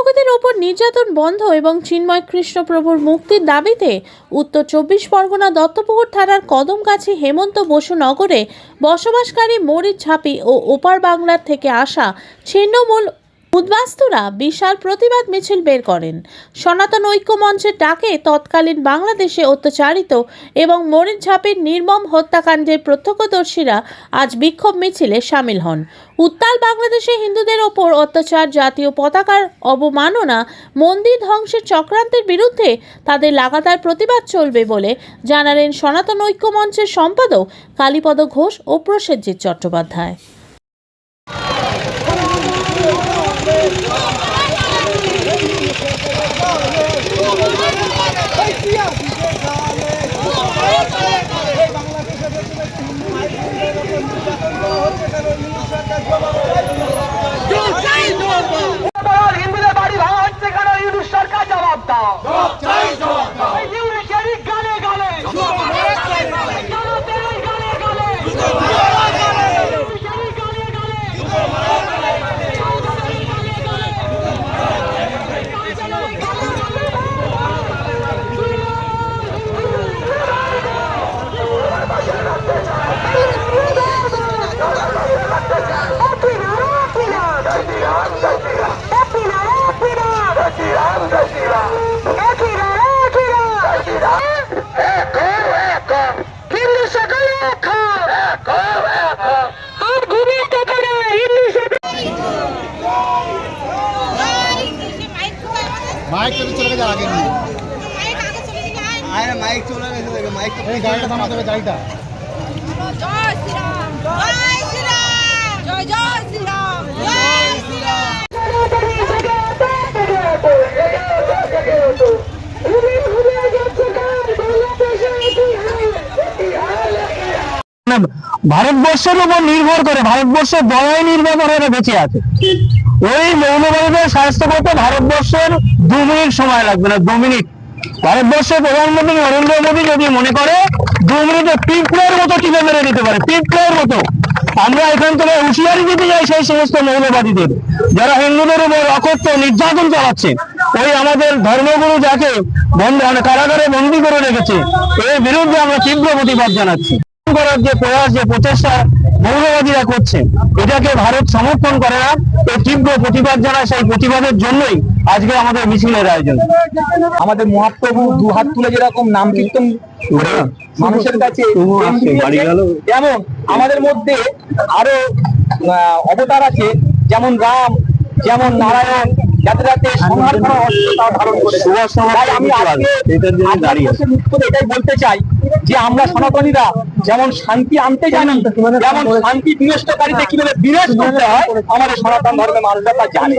সংখ্যালঘুদের ওপর নির্যাতন বন্ধ এবং চিন্ময় কৃষ্ণপ্রভুর মুক্তির দাবিতে উত্তর 24 পরগনা দত্তপুকুর থানার কদমগাছি হেমন্ত বসু নগরে বসবাসকারী মরিচ ঝাঁপি ও ওপার বাংলার থেকে আসা ছিন্নমূল উদ্বাস্তুরা বিশাল প্রতিবাদ মিছিল বের করেন। সনাতন ঐক্য মঞ্চের ডাকে তৎকালীন বাংলাদেশে অত্যাচারিত এবং মরিচ ঝাঁপির নির্মম হত্যাকাণ্ডের প্রত্যক্ষদর্শীরা আজ বিক্ষোভ মিছিলে সামিল হন। উত্তাল বাংলাদেশে হিন্দুদের ওপর অত্যাচার, জাতীয় পতাকার অবমাননা, মন্দির ধ্বংসের চক্রান্তের বিরুদ্ধে তাদের লাগাতার প্রতিবাদ চলবে বলে জানালেন সনাতন ঐক্য মঞ্চের সম্পাদক কালীপদ ঘোষ ও প্রসেনজিৎ চট্টোপাধ্যায়। হিন্দুদের বাড়ি ভাঙা হচ্ছে কেন? ইউনিশ সরকার জবাব দাও। গানে গানে মাইক তো চলে গেছে আগে নিয়ে মাইক চলে গেছে মাইক তো এই গাড়িটা থামাতে হবে গাড়িটা জয় শ্রীরাম জয় শ্রীরাম জয় জয় শ্রীরাম জয় শ্রীরাম ভারতবর্ষের উপর নির্ভর করে, ভারতবর্ষের দয়ায় নির্ভর করে বেঁচে আছে। ওই মৌলবাদীদের স্বাস্থ্য করতে ভারতবর্ষের 2 মিনিট সময় লাগবে না, 2 মিনিট। ভারতবর্ষের প্রধানমন্ত্রী নরেন্দ্র মোদী যদি মনে করে 2 মিনিটে পিঁপড়ের মতো টিপে মেরে দিতে পারে, পিঁপড়ের মতো। আমরা এখান থেকে হুঁশিয়ারি দিতে যাই সেই সমস্ত মৌলবাদীদের যারা হিন্দুদের উপর অকথ্য নির্যাতন চালাচ্ছে। ওই আমাদের ধর্মগুরু যাকে কারাগারে বন্দী করে রেখেছে, এর বিরুদ্ধে আমরা তীব্র প্রতিবাদ জানাচ্ছি। করার যে প্রয়াস, যে প্রচেষ্টা মৌলবাদীরা করছে, এটাকে ভারত সমর্থন করে না। এই তীব্র প্রতিবাদ জানায়, সেই প্রতিবাদের জন্যই আজকে আমাদের মিছিলের আয়োজন। আমাদের মহাপ্রভু 2 হাত তুলে যেরকম নাম কীর্তন মানুষের কাছে, যেমন আমাদের মধ্যে আরো অবতার আছে, যেমন রাম, যেমন নারায়ণ, যাতে যাতে সংহার করা অস্ত্র ধারণ করে। আমি এটাই বলতে চাই যে আমরা সনাতনীরা যেমন শান্তি আনতে জানি, যেমন শান্তি বিনষ্টকারীদের কিভাবে বিনাশ করতে হয় আমাদের সনাতন ধর্মের মানুষরা তা জানে।